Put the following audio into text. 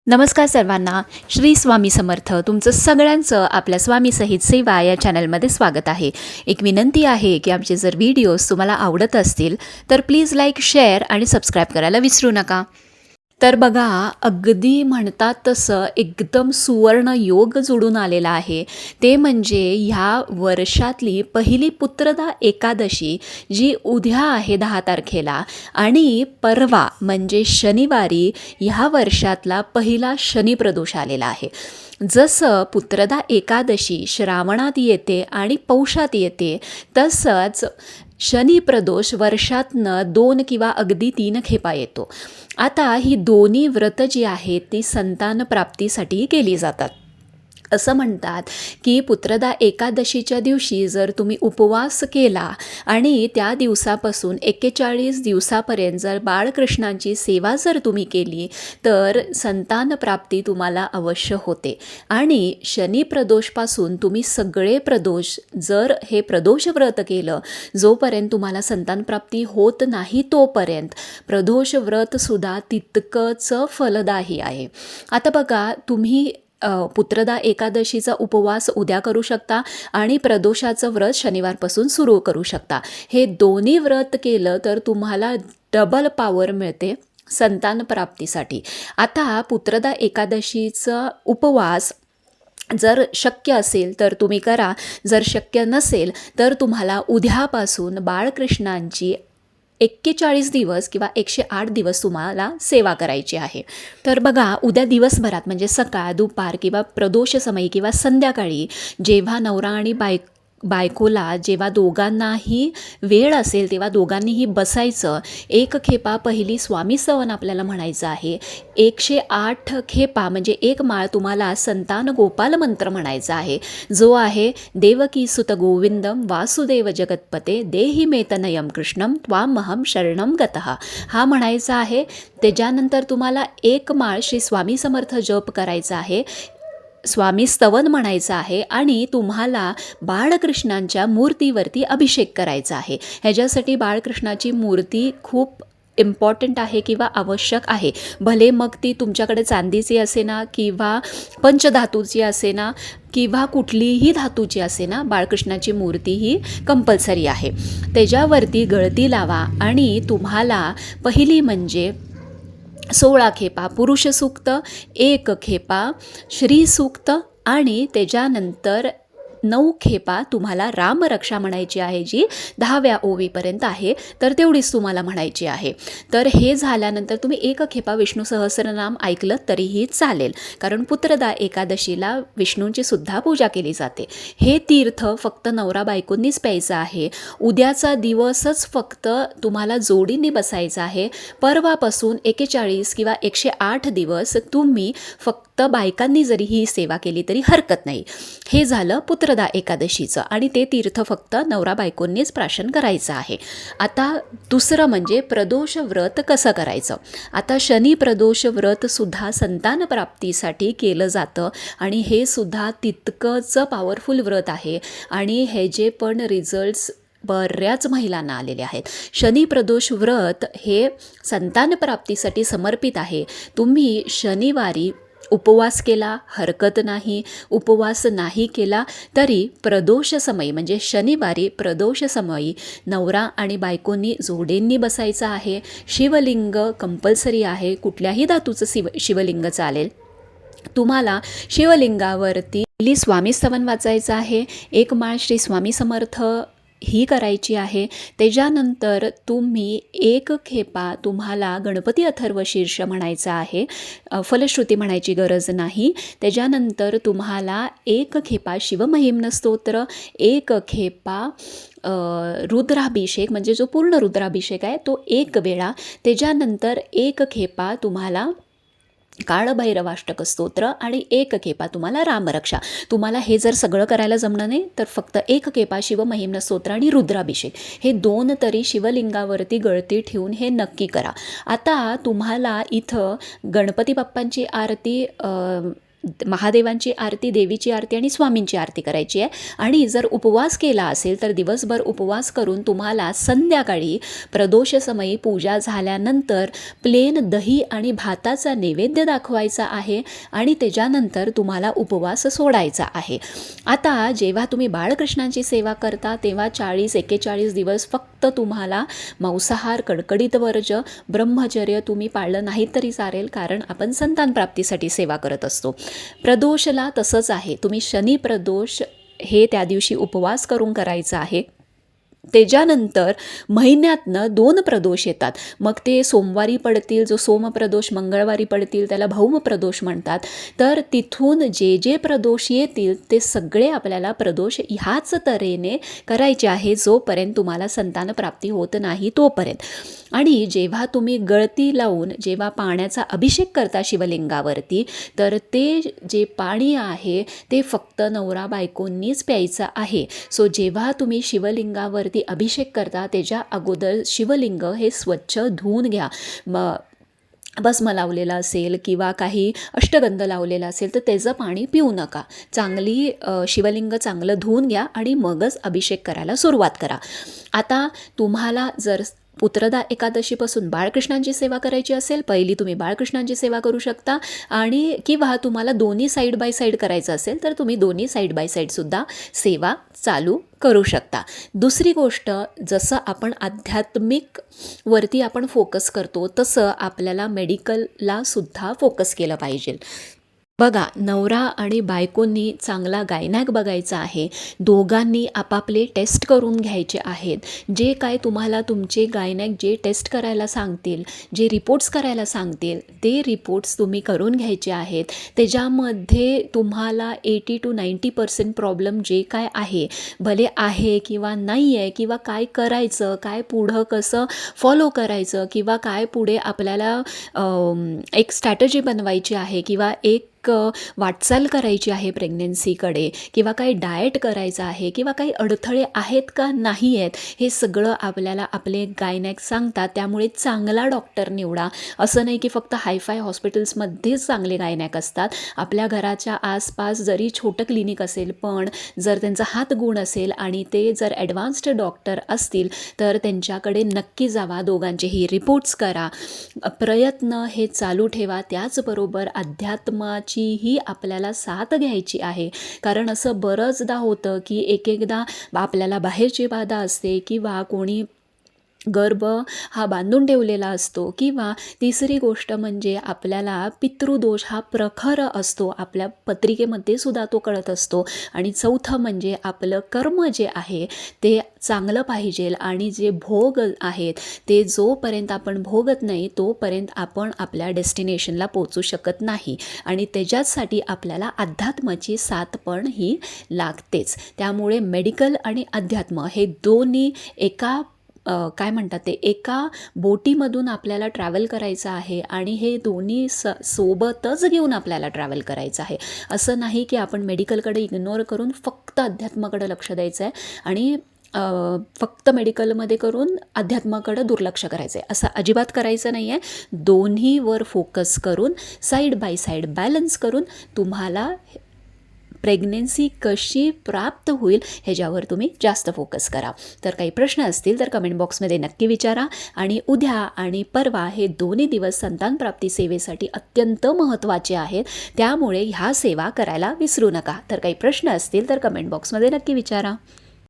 नमस्कार सर्वांना. श्री स्वामी समर्थ. तुमचं सगळ्यांचं आपल्या स्वामी सहित सेवा या चॅनलमध्ये स्वागत आहे. एक विनंती आहे की आमचे जर व्हिडिओज तुम्हाला आवडत असतील तर प्लीज लाईक, शेअर आणि सबस्क्राईब करायला विसरू नका. तर बघा, अगदी म्हणतात तसं एकदम सुवर्ण योग जोडून आलेला आहे. ते म्हणजे ह्या वर्षातली पहिली पुत्रदा एकादशी जी उद्या आहे 10 तारखेला आणि परवा म्हणजे शनिवारी ह्या वर्षातला पहिला शनिप्रदोष आलेला आहे. जसं पुत्रदा एकादशी श्रावणात येते आणि पौषात येते, तसंच शनिप्रदोष वर्षातनं 2 किंवा अगदी 3 खेपा येतो. आता ही दोन्ही व्रत जी आहेत ती संतान प्राप्तीसाठी केली जातात. असं म्हणतात की पुत्रदा एकादशीच्या दिवशी जर तुम्ही उपवास केला आणि त्या दिवसापासून 41 दिवसापर्यंत जर बाळकृष्णांची सेवा जर तुम्ही केली तर संतान प्राप्ती तुम्हाला अवश्य होते. आणि शनी प्रदोषपासून तुम्ही सगळे प्रदोष जर हे प्रदोष व्रत केलं, जोपर्यंत तुम्हाला संतान प्राप्ती होत नाही तोपर्यंत प्रदोष व्रतसुद्धा तितकंच फलदायी आहे. आता बघा, तुम्ही पुत्रदा एकादशीचा उपवास उद्या करू शकता आणि प्रदोषाचं व्रत शनिवारपासून सुरू करू शकता. हे दोन्ही व्रत केलं तर तुम्हाला डबल पॉवर मिळते संतान प्राप्तीसाठी. आता पुत्रदा एकादशीचा उपवास जर शक्य असेल तर तुम्ही करा, जर शक्य नसेल तर तुम्हाला उद्यापासून बाळकृष्णांची 41 दिवस किंवा 108 दिवस तुम्हाला सेवा करायची आहे. तर बघा, उद्या दिवसभरात म्हणजे सकाळ, दुपार किंवा प्रदोष समयी किंवा संध्याकाळी जेव्हा नवरा आणि बायकोला जेव्हा दोघांनाही वेळ असेल तेव्हा दोघांनीही बसायचं. 1 खेपा पहिली स्वामी स्तवन आपल्याला म्हणायचं आहे. 108 खेपा म्हणजे 1 माळ तुम्हाला संतान गोपाल मंत्र म्हणायचा आहे, जो आहे देवकी सुत गोविंदम वासुदेव जगतपते देही मे तनयम कृष्णम त्वामहम शरणम गतः हा म्हणायचा आहे. त्याच्यानंतर तुम्हाला 1 माळ श्री स्वामी समर्थ जप करायचा आहे, स्वामी स्तवन म्हणायचं आहे आणि तुम्हाला बाळकृष्णांच्या मूर्तीवरती अभिषेक करायचा आहे. ह्याच्यासाठी बाळकृष्णाची मूर्ती खूप इम्पॉर्टंट आहे किंवा आवश्यक आहे. भले मग ती तुमच्याकडे चांदीची असेना किंवा पंचधातूची असेना किंवा कुठलीही धातूची असेना, बाळकृष्णाची मूर्ती ही कंपल्सरी आहे. त्याच्यावरती गळती लावा आणि तुम्हाला पहिली म्हणजे 16 खेपा पुरुष सूक्त, 1 खेपा श्री सूक्त आणि त्याच्यानंतर 9 खेपा तुम्हाला रामरक्षा म्हणायची आहे, जी 10व्या ओवीपर्यंत आहे, तर तेवढीच तुम्हाला म्हणायची आहे. तर हे झाल्यानंतर तुम्ही 1 खेपा विष्णू सहस्रनाम ऐकलं तरीही चालेल, कारण पुत्रदा एकादशीला विष्णूंची सुद्धा पूजा केली जाते. हे तीर्थ फक्त नवरा बायकोंनीच प्यायचं आहे. उद्याचा दिवसच फक्त तुम्हाला जोडीने बसायचं आहे. परवापासून 41 किंवा 108 दिवस तुम्ही फक्त बायकांनी जरी ही सेवा केली तरी हरकत नाही. हे झालं पुत्रदा एकादशीचं आणि ते तीर्थ फक्त नवरा बायकोंनीच प्राशन करायचं आहे. आता दुसरं म्हणजे प्रदोष व्रत कसं करायचं. आता शनी प्रदोष व्रतसुद्धा संतान प्राप्तीसाठी केलं जातं आणि हे सुद्धा तितकंच पॉवरफुल व्रत आहे आणि हे जे पण रिझल्ट्स बऱ्याच महिलांना आलेले आहेत. शनी प्रदोष व्रत हे संतान प्राप्तीसाठी समर्पित आहे. तुम्ही शनिवारी उपवास केला हरकत नाही, उपवास नाही केला तरी प्रदोष समयी म्हणजे शनिवारी प्रदोष समयी नवरा आणि बायकोंनी जोडींनी बसायचं आहे. शिवलिंग कंपल्सरी आहे, कुठल्याही धातूचं शिवलिंग चालेल. तुम्हाला शिवलिंगावरती स्वामी स्तवन वाचायचं आहे, 1 माळ श्री स्वामी समर्थ ही करायची आहे. त्याच्यानंतर तुम्ही 1 खेपा तुम्हाला गणपती अथर्व शीर्ष म्हणायचा आहे, फलश्रुती म्हणायची गरज नाही. त्याच्यानंतर तुम्हाला 1 खेपा शिवमहिम्न स्तोत्र, 1 खेपा रुद्राभिषेक म्हणजे जो पूर्ण रुद्राभिषेक आहे तो 1 वेळा. त्याच्यानंतर 1 खेपा तुम्हाला काळभैरवाष्टक स्तोत्र आणि 1 खेपा तुम्हाला रामरक्षा. तुम्हाला हे जर सगळं करायला जमलं नाही तर फक्त 1 खेपा शिवमहिम्न स्तोत्र आणि रुद्राभिषेक हे 2 तरी शिवलिंगावरती गळती ठेवून हे नक्की करा. आता तुम्हाला इथं गणपती बाप्पांची आरती महादेवांची आरती, देवीची आरती आणि स्वामींची आरती करायची आहे. आणि जर उपवास केला असेल तर दिवसभर उपवास करून तुम्हाला संध्याकाळी प्रदोषसमयी पूजा झाल्यानंतर प्लेन दही आणि भाताचा नैवेद्य दाखवायचा आहे आणि त्याच्यानंतर तुम्हाला उपवास सोडायचा आहे. आता जेव्हा तुम्ही बाळकृष्णांची सेवा करता तेव्हा 40-41 दिवस फक्त तुम्हाला मांसाहार, कडकडीत वर्ज, ब्रह्मचर्य तुम्ही पाळलं नाही तरी चालेल, कारण आपण संतान प्राप्तीसाठी सेवा करत असतो. प्रदोषला तसंच आहे. तुम्ही शनी प्रदोष हे त्या दिवशी उपवास करून करायचं आहे. त्याच्यानंतर महिन्यातनं 2 प्रदोष येतात. मग ते सोमवारी पडतील, जो सोमप्रदोष, मंगळवारी पडतील, त्याला भौमप्रदोष म्हणतात. तर तिथून जे जे प्रदोष येतील ते सगळे आपल्याला प्रदोष ह्याच तऱ्हेने करायचे आहे, जोपर्यंत तुम्हाला संतानप्राप्ती होत नाही तोपर्यंत. आणि जेव्हा तुम्ही गळती लावून जेव्हा पाण्याचा अभिषेक करता शिवलिंगावरती, तर ते जे पाणी आहे ते फक्त नवरा बायकोंनीच प्यायचं आहे. सो जेव्हा तुम्ही शिवलिंगावरती अभिषेक करता त्याच्या अगोदर शिवलिंग हे स्वच्छ धुवून घ्या. भस्म लावलेला असेल किंवा काही अष्टगंध लावलेला असेल तर त्याचं पाणी पिऊ नका. शिवलिंग चांगलं धुवून घ्या आणि मगच अभिषेक करायला सुरुवात करा. आता तुम्हाला जर पुत्रदा एकादशीपासून बाळकृष्णांची सेवा करायची असेल, पहिली तुम्ही बाळकृष्णांची सेवा करू शकता. आणि किंवा तुम्हाला दोन्ही साईड बाय साईड करायचं असेल तर तुम्ही दोन्ही साईड बाय साईडसुद्धा सेवा चालू करू शकता. दुसरी गोष्ट, जसं आपण आध्यात्मिक वरती आपण फोकस करतो तसं आपल्याला मेडिकलला सुद्धा फोकस केलं पाहिजे. बघा, नवरा आणि बायकोंनी चांगला गायनॅक बघायचा आहे. दोघांनी आपापले टेस्ट करून घ्यायचे आहेत. जे काय तुम्हाला तुमचे गायनॅक जे टेस्ट करायला सांगतील, जे रिपोर्ट्स करायला सांगतील ते रिपोर्ट्स तुम्ही करून घ्यायचे आहेत. त्याच्यामध्ये तुम्हाला 80-90% प्रॉब्लेम जे काय आहे, भले आहे किंवा नाही आहे, किंवा काय करायचं, काय पुढं कसं फॉलो करायचं, किंवा काय पुढे आपल्याला एक स्ट्रॅटजी बनवायची आहे, किंवा एक वाटचाल करायची आहे प्रेग्नन्सीकडे, किंवा काही डाएट करायचं आहे, किंवा काही अडथळे आहेत का नाही आहेत, हे सगळं आपल्याला आपले गायनॅक सांगतात. त्यामुळे चांगला डॉक्टर निवडा. असं नाही की फक्त हायफाय हॉस्पिटल्समध्येच चांगले गायनॅक असतात. आपल्या घराच्या आसपास जरी छोटं क्लिनिक असेल, पण जर त्यांचा हात गुण असेल आणि ते जर ॲडव्हान्स्ड डॉक्टर असतील तर त्यांच्याकडे नक्की जावा. दोघांचेही रिपोर्ट्स करा. प्रयत्न हे चालू ठेवा. त्याचबरोबर अध्यात्माची ही आपल्याला साथ घ्यायची आहे. कारण असं बरंचदा होतं की एकदा आपल्याला बाहेरची बाधा असते, किंवा कोणी गर्भ हा बांधून ठेवलेला असतो, किंवा तिसरी गोष्ट म्हणजे आपल्याला पितृदोष हा प्रखर असतो, आपल्या पत्रिकेमध्ये सुद्धा तो कळत असतो. आणि चौथं म्हणजे आपलं कर्म जे आहे ते चांगलं पाहिजे, आणि जे भोग आहेत ते जोपर्यंत आपण भोगत नाही तोपर्यंत आपण आपल्या डेस्टिनेशनला पोचू शकत नाही. आणि त्याच्यासाठी आपल्याला अध्यात्माची साथ पण ही लागतेच. त्यामुळे मेडिकल आणि अध्यात्म हे दोन्ही एका बोटीमधून आपल्याला ट्रॅव्हल करायचं आहे, आणि हे दोन्ही सोबतच घेऊन आपल्याला ट्रॅव्हल करायचं आहे. असं नाही की आपण मेडिकलकडे इग्नोर करून फक्त अध्यात्माकडे लक्ष द्यायचं आहे आणि फक्त मेडिकलमध्ये करून अध्यात्माकडं दुर्लक्ष करायचं आहे, असं अजिबात करायचं नाही आहे. दोन्हीवर फोकस करून साईड बाय साईड बॅलन्स करून तुम्हाला प्रेग्नेन्सी कशी प्राप्त होईल ह्याच्यावर तुम्ही जास्त फोकस करा. तर काही प्रश्न असतील तर कमेंट बॉक्समध्ये नक्की विचारा. आणि उद्या आणि परवा हे दोन्ही दिवस संतानप्राप्ती सेवेसाठी अत्यंत महत्त्वाचे आहेत, त्यामुळे ह्या सेवा करायला विसरू नका. तर काही प्रश्न असतील तर कमेंट बॉक्समध्ये नक्की विचारा.